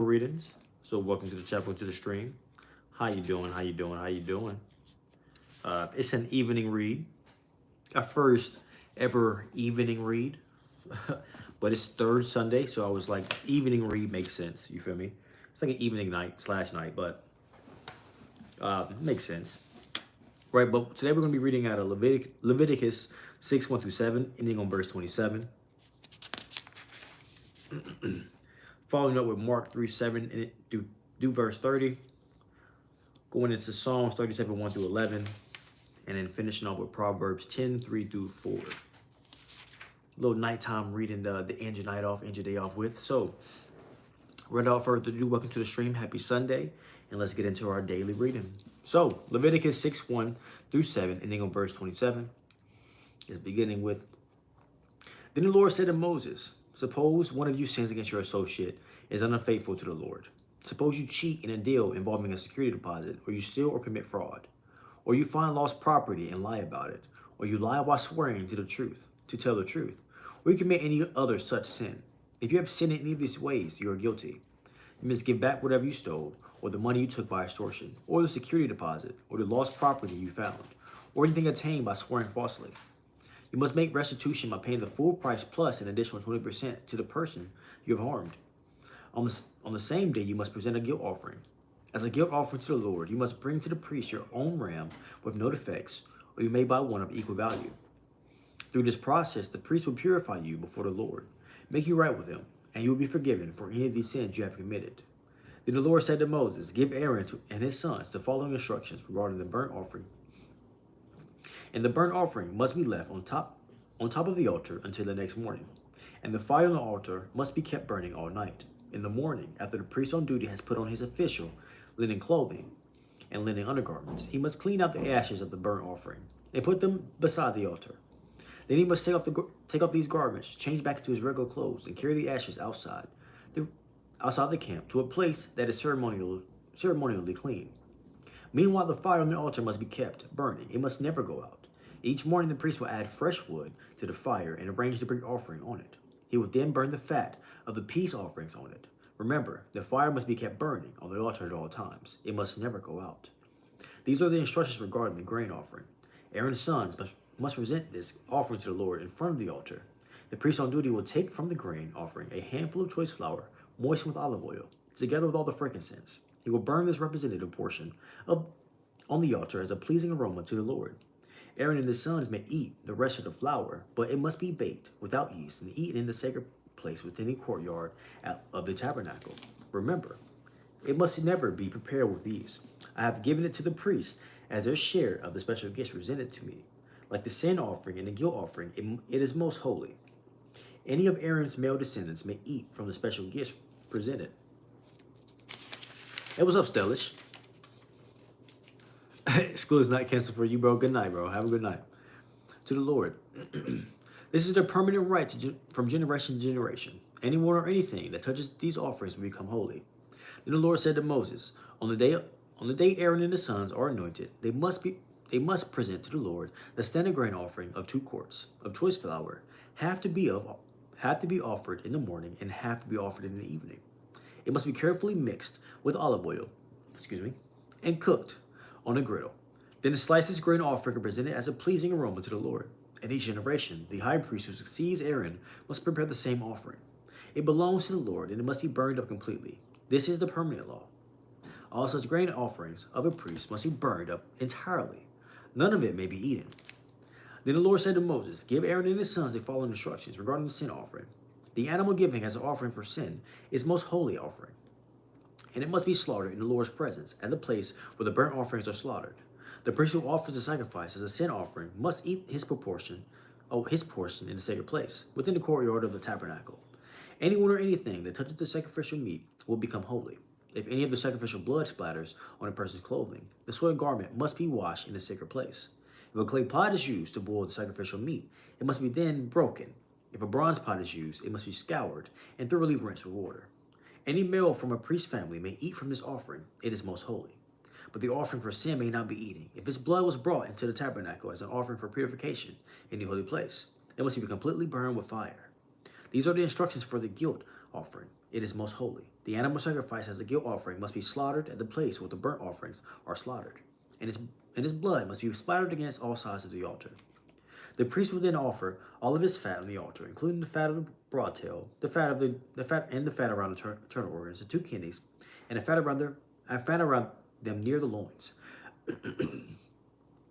Readings. So welcome to the chapel to the stream. How you doing? How you doing? How you doing? It's an evening read, our first ever evening read, but it's third Sunday, so I was like, evening read makes sense. You feel me? It's like an evening night slash night, but makes sense, right? But today we're gonna be reading out of Leviticus 6:1 through 7, ending on verse 27. Following up with Mark 3:7 and do verse 30. Going into Psalms 37, 1 through 11, and then finishing off with Proverbs 10, 3 through 4. Little nighttime reading the end your night off, end your day off with. So, without further ado, welcome to the stream. Happy Sunday, and let's get into our daily reading. So, Leviticus 6, 1 through 7, ending on verse 27, is beginning with, Then the Lord said to Moses, Suppose one of you sins against your associate, is unfaithful to the Lord. Suppose you cheat in a deal involving a security deposit, or you steal or commit fraud, or you find lost property and lie about it, or you lie while swearing to tell the truth, or you commit any other such sin. If you have sinned in any of these ways, you are guilty. You must give back whatever you stole, or the money you took by extortion, or the security deposit, or the lost property you found, or anything attained by swearing falsely. You must make restitution by paying the full price plus an additional 20% to the person you have harmed. On the same day, you must present a guilt offering. As a guilt offering to the Lord, you must bring to the priest your own ram with no defects, or you may buy one of equal value. Through this process, the priest will purify you before the Lord, make you right with him, and you will be forgiven for any of these sins you have committed. Then the Lord said to Moses, Give Aaron and his sons the following instructions regarding the burnt offering. And the burnt offering must be left on top of the altar until the next morning, and the fire on the altar must be kept burning all night. In the morning, after the priest on duty has put on his official linen clothing and linen undergarments, he must clean out the ashes of the burnt offering and put them beside the altar. Then he must take off these garments, change back into his regular clothes, and carry the ashes outside the camp to a place that is ceremonially clean. Meanwhile, the fire on the altar must be kept burning. It must never go out. Each morning, the priest will add fresh wood to the fire and arrange the burnt offering on it. He will then burn the fat of the peace offerings on it. Remember, the fire must be kept burning on the altar at all times. It must never go out. These are the instructions regarding the grain offering. Aaron's sons must present this offering to the Lord in front of the altar. The priest on duty will take from the grain offering a handful of choice flour, moistened with olive oil, together with all the frankincense. He will burn this representative portion on the altar as a pleasing aroma to the Lord. Aaron and his sons may eat the rest of the flour, but it must be baked without yeast and eaten in the sacred place within the courtyard of the tabernacle. Remember, it must never be prepared with yeast. I have given it to the priests as their share of the special gifts presented to me. Like the sin offering and the guilt offering, it is most holy. Any of Aaron's male descendants may eat from the special gifts presented. Hey, what's up, Stellish? School is not canceled for you, bro. Good night, bro. Have a good night. To the Lord. This is their permanent right from generation to generation. Anyone or anything that touches these offerings will become holy. Then the Lord said to Moses, On the day Aaron and his sons are anointed, they must present to the Lord the standard grain offering of 2 quarts of choice flour, have to be offered in the morning and have to be offered in the evening. It must be carefully mixed with olive oil, and cooked on a griddle. Then the slices grain offering are presented as a pleasing aroma to the Lord. In each generation, the high priest who succeeds Aaron must prepare the same offering. It belongs to the Lord, and it must be burned up completely. This is the permanent law. All such grain offerings of a priest must be burned up entirely. None of it may be eaten. Then the Lord said to Moses, Give Aaron and his sons the following instructions regarding the sin offering. The animal given as an offering for sin is most holy offering, and it must be slaughtered in the Lord's presence at the place where the burnt offerings are slaughtered. The priest who offers the sacrifice as a sin offering must eat his portion in the sacred place, within the courtyard of the tabernacle. Anyone or anything that touches the sacrificial meat will become holy. If any of the sacrificial blood splatters on a person's clothing, the soiled garment must be washed in the sacred place. If a clay pot is used to boil the sacrificial meat, it must be then broken. If a bronze pot is used, it must be scoured and thoroughly rinsed with water. Any male from a priest's family may eat from this offering. It is most holy. But the offering for sin may not be eaten. If its blood was brought into the tabernacle as an offering for purification in the holy place, it must be completely burned with fire. These are the instructions for the guilt offering. It is most holy. The animal sacrificed as a guilt offering must be slaughtered at the place where the burnt offerings are slaughtered, and its blood must be splattered against all sides of the altar. The priest will then offer all of his fat on the altar, including the fat of the broad tail, the fat and the fat around the internal organs, the two kidneys, and the fat around them near the loins.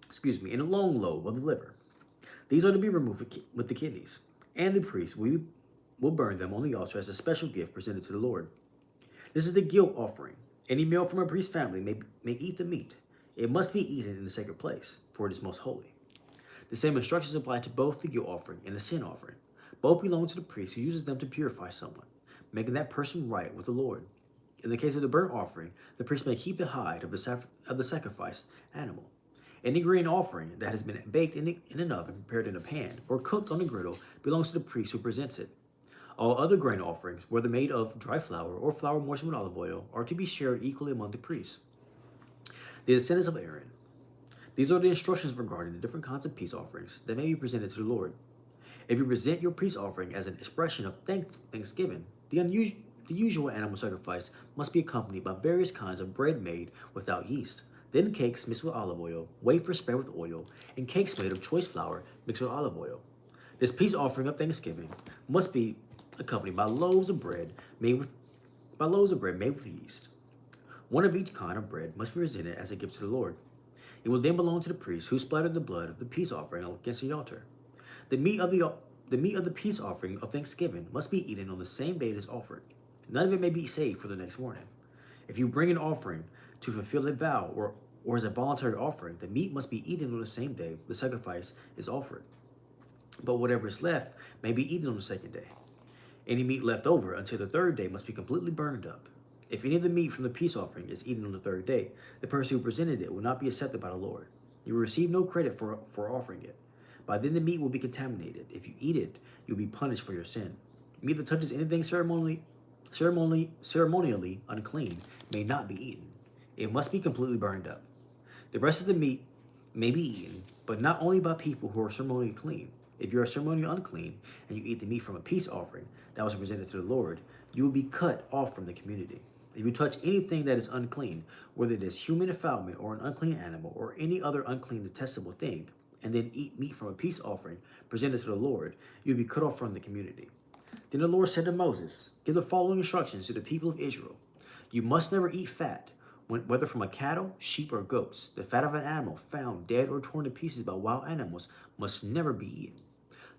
Excuse me, and a long lobe of the liver. These are to be removed with the kidneys, and the priest will burn them on the altar as a special gift presented to the Lord. This is the guilt offering. Any male from a priest's family may eat the meat. It must be eaten in the sacred place, for it is most holy. The same instructions apply to both the guilt offering and the sin offering. Both belong to the priest who uses them to purify someone, making that person right with the Lord. In the case of the burnt offering, the priest may keep the hide of the sacrificed animal. Any grain offering that has been baked in an oven, prepared in a pan, or cooked on a griddle belongs to the priest who presents it. All other grain offerings, whether made of dry flour or flour moistened with olive oil, are to be shared equally among the priests. The descendants of Aaron. These are the instructions regarding the different kinds of peace offerings that may be presented to the Lord. If you present your peace offering as an expression of thanksgiving, the usual animal sacrifice must be accompanied by various kinds of bread made without yeast, then cakes mixed with olive oil, wafers spread with oil, and cakes made of choice flour mixed with olive oil. This peace offering of thanksgiving must be accompanied by loaves of bread made with yeast. One of each kind of bread must be presented as a gift to the Lord. It will then belong to the priest who splattered the blood of the peace offering against the altar. The meat of the peace offering of thanksgiving must be eaten on the same day it is offered. None of it may be saved for the next morning. If you bring an offering to fulfill a vow or as a voluntary offering, the meat must be eaten on the same day the sacrifice is offered. But whatever is left may be eaten on the second day. Any meat left over until the third day must be completely burned up. If any of the meat from the peace offering is eaten on the third day, the person who presented it will not be accepted by the Lord. You will receive no credit for offering it. By then the meat will be contaminated. If you eat it, you'll be punished for your sin. Meat that touches anything ceremonially unclean may not be eaten. It must be completely burned up. The rest of the meat may be eaten, but not only by people who are ceremonially clean. If you are ceremonially unclean and you eat the meat from a peace offering that was presented to the Lord, you will be cut off from the community. If you touch anything that is unclean, whether it is human defilement or an unclean animal or any other unclean detestable thing, and then eat meat from a peace offering presented to the Lord, you will be cut off from the community. Then the Lord said to Moses, "Give the following instructions to the people of Israel. You must never eat fat, whether from a cattle, sheep, or goats. The fat of an animal found dead or torn to pieces by wild animals must never be eaten,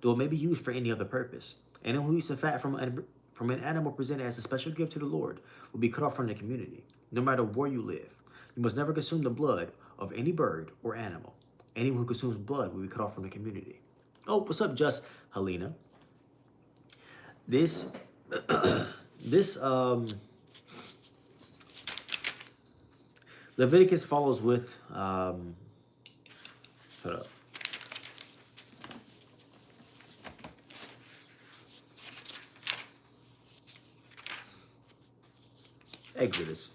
though it may be used for any other purpose. Anyone who eats the fat from an animal presented as a special gift to the Lord will be cut off from the community, no matter where you live. You must never consume the blood of any bird or animal. Anyone who consumes blood will be cut off from the community." Oh, what's up, Just Helena? This Leviticus follows with hold up. Exodus,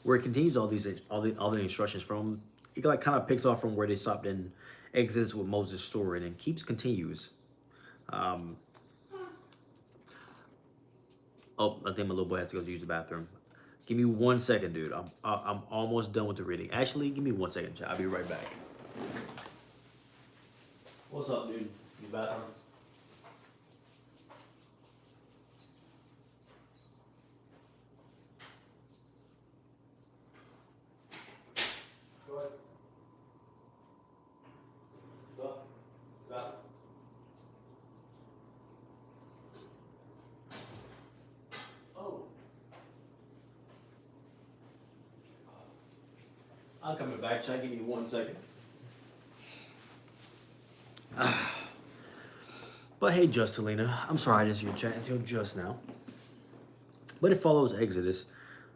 where it continues all the instructions from. It like kind of picks off from where they stopped in Exodus with Moses' story, and then continues. Oh, I think my little boy has to go use the bathroom. Give me 1 second, dude. I'm almost done with the reading. Actually, give me 1 second, chat. I'll be right back. What's up, dude? You bathroom? Go ahead. Go. Go. Oh. I'm coming back, chat. Give me 1 second. But hey, Just Helena, I'm sorry I didn't see your chat until just now. But it follows Exodus,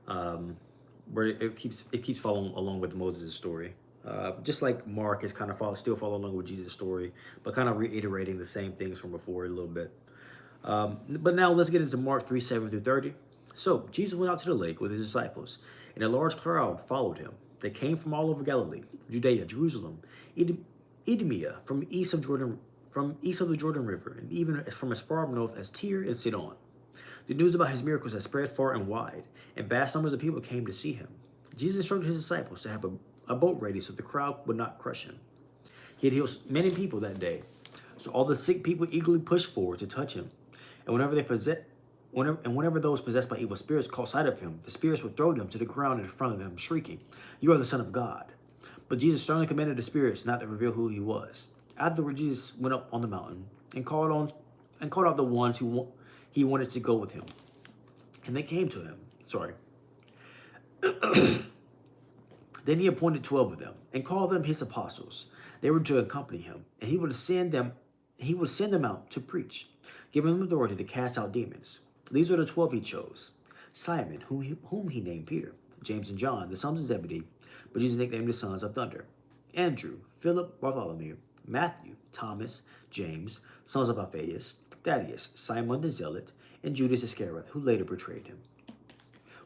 where it keeps following along with Moses' story. Just like Mark is kind of still following along with Jesus' story, but kind of reiterating the same things from before a little bit. But now let's get into Mark 3:7-30. So Jesus went out to the lake with his disciples, and a large crowd followed him. They came from all over Galilee, Judea, Jerusalem, Idumea, from east of the Jordan River, and even from as far north as Tyre and Sidon. The news about his miracles had spread far and wide, and vast numbers of people came to see him. Jesus instructed his disciples to have a boat ready so the crowd would not crush him. He had healed many people that day, so all the sick people eagerly pushed forward to touch him. And whenever those possessed by evil spirits caught sight of him, the spirits would throw them to the ground in front of them, shrieking, "You are the Son of God." But Jesus sternly commanded the spirits not to reveal who he was. Afterward, Jesus went up on the mountain and called out the ones he wanted to go with him. And they came to him. Then he appointed 12 of them and called them his apostles. They were to accompany him, and he would send them out to preach, giving them authority to cast out demons. These were the 12 he chose: Simon, whom he named Peter; James and John, the sons of Zebedee, but Jesus nicknamed the sons of thunder; Andrew, Philip, Bartholomew, Matthew, Thomas, James, sons of Alphaeus, Thaddeus, Simon the Zealot, and Judas Iscariot, who later betrayed him.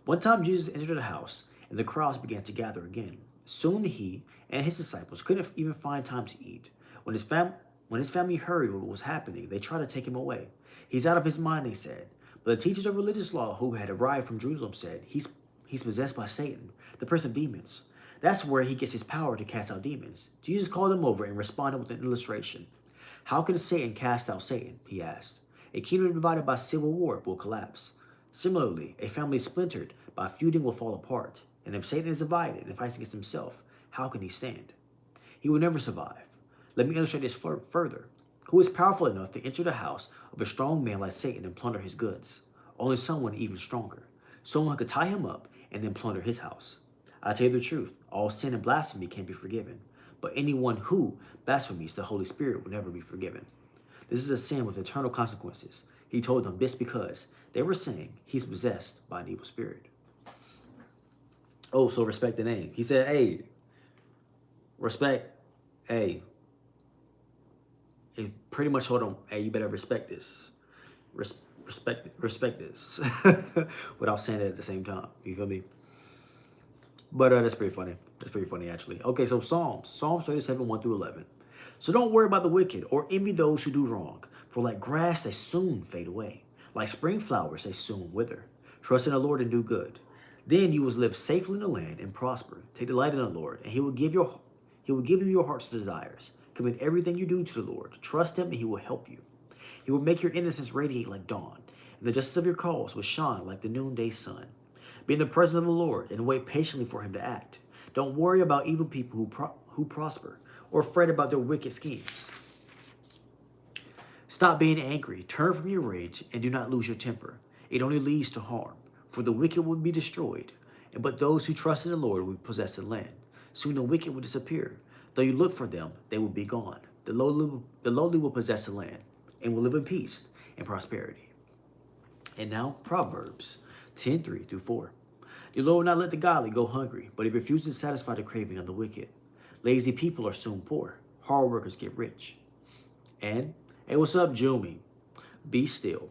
One time Jesus entered a house, and the crowds began to gather again. Soon he and his disciples couldn't even find time to eat. When his family heard what was happening, they tried to take him away. "He's out of his mind," they said. But the teachers of religious law who had arrived from Jerusalem said, He's possessed by Satan, the prince of demons. That's where he gets his power to cast out demons." Jesus called them over and responded with an illustration. "How can Satan cast out Satan?" he asked. "A kingdom divided by civil war will collapse. Similarly, a family splintered by feuding will fall apart. And if Satan is divided and fights against himself, how can he stand? He will never survive. Let me illustrate this further. Who is powerful enough to enter the house of a strong man like Satan and plunder his goods? Only someone even stronger. Someone who could tie him up and then plunder his house. I tell you the truth, all sin and blasphemy can be forgiven, but anyone who blasphemies the Holy Spirit will never be forgiven. This is a sin with eternal consequences. He told them this because they were saying he's possessed by an evil spirit. Oh, so respect the name. He said, hey, respect, hey. He pretty much told him, hey, you better respect this. Respect this. Without saying it at the same time. You feel me? But that's pretty funny. That's pretty funny, actually. Okay, so Psalms 37, 1 through 11. "So don't worry about the wicked or envy those who do wrong, for like grass, they soon fade away. Like spring flowers, they soon wither. Trust in the Lord and do good. Then you will live safely in the land and prosper. Take delight in the Lord, and He will give you your heart's desires. Commit everything you do to the Lord. Trust Him, and He will help you. He will make your innocence radiate like dawn, and the justice of your cause will shine like the noonday sun. Be in the presence of the Lord and wait patiently for Him to act. Don't worry about evil people who prosper, or fret about their wicked schemes. Stop being angry, turn from your rage, and do not lose your temper. It only leads to harm. For the wicked will be destroyed, but those who trust in the Lord will possess the land. Soon the wicked will disappear. Though you look for them, they will be gone. The lowly will possess the land, and will live in peace and prosperity." And now, Proverbs 10, 3 through 4. "The Lord will not let the godly go hungry, but He refuses to satisfy the craving of the wicked. Lazy people are soon poor. Hard workers get rich." And, hey, what's up, Jumi? "Be still.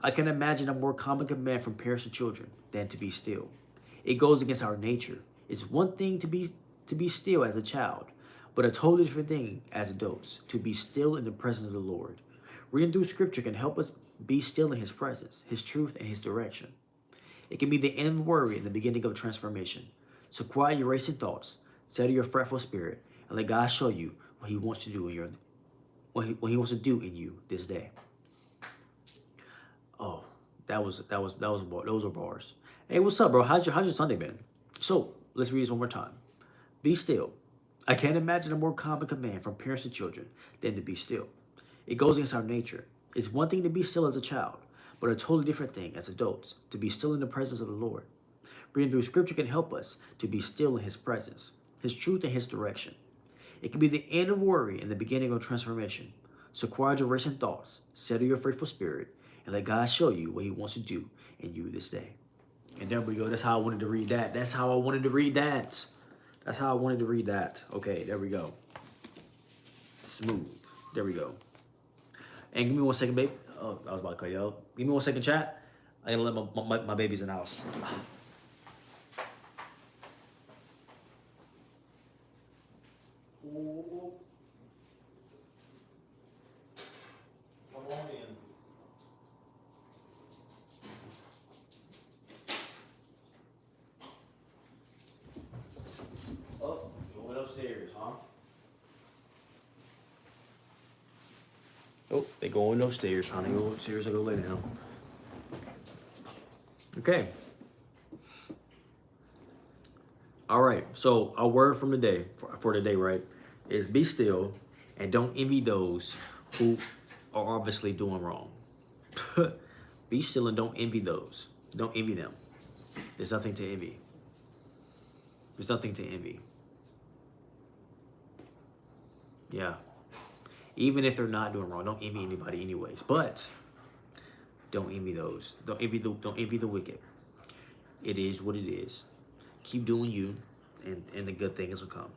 I can imagine a more common command from parents to children than to be still. It goes against our nature. It's one thing to be still as a child, but a totally different thing as adults, to be still in the presence of the Lord. Reading through Scripture can help us be still in His presence, His truth, and His direction. It can be the end of worry and the beginning of transformation. So quiet your racing thoughts, settle your fretful spirit, and let God show you what He wants to do what He wants to do in you this day." Oh, those were bars. Hey, what's up, bro? How's your Sunday been? So let's read this one more time. "Be still. I can't imagine a more common command from parents to children than to be still. It goes against our nature. It's one thing to be still as a child, but a totally different thing as adults, to be still in the presence of the Lord. Reading through Scripture can help us to be still in His presence, His truth, and His direction. It can be the end of worry and the beginning of transformation. So quiet your racing thoughts, settle your faithful spirit, and let God show you what He wants to do in you this day." And there we go. That's how I wanted to read that. That's how I wanted to read that. That's how I wanted to read that. Okay, there we go. Smooth. There we go. And give me 1 second, babe. Oh, I was about to cut you out. Give me 1 second, chat. I gotta let my babies in the house. Ooh. Come on in. Oh, they going upstairs, trying to go upstairs and go lay down. Okay. All right. So our word from the day for today, right, is be still and don't envy those who are obviously doing wrong. Be still and don't envy those. Don't envy them. There's nothing to envy. There's nothing to envy. Yeah. Even if they're not doing wrong, don't envy anybody anyways. But don't envy those. Don't envy the wicked. It is what it is. Keep doing you and the good things will come.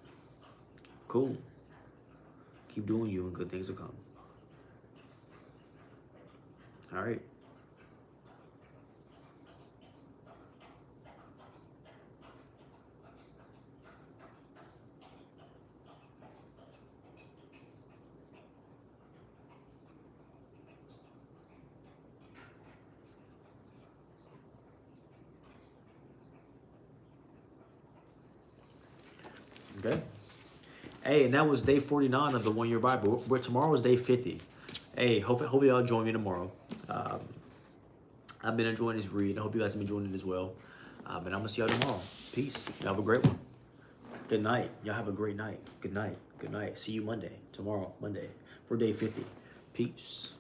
Cool. Keep doing you and good things will come. All right. Okay. Hey, and that was day 49 of the 1 Year Bible. Where tomorrow is day 50. Hey, hope y'all join me tomorrow. I've been enjoying this read. I hope you guys have been enjoying it as well. And I'm gonna see y'all tomorrow. Peace. Y'all have a great one. Good night. Y'all have a great night. Good night. Good night. See you Monday. Tomorrow, Monday, for day 50. Peace.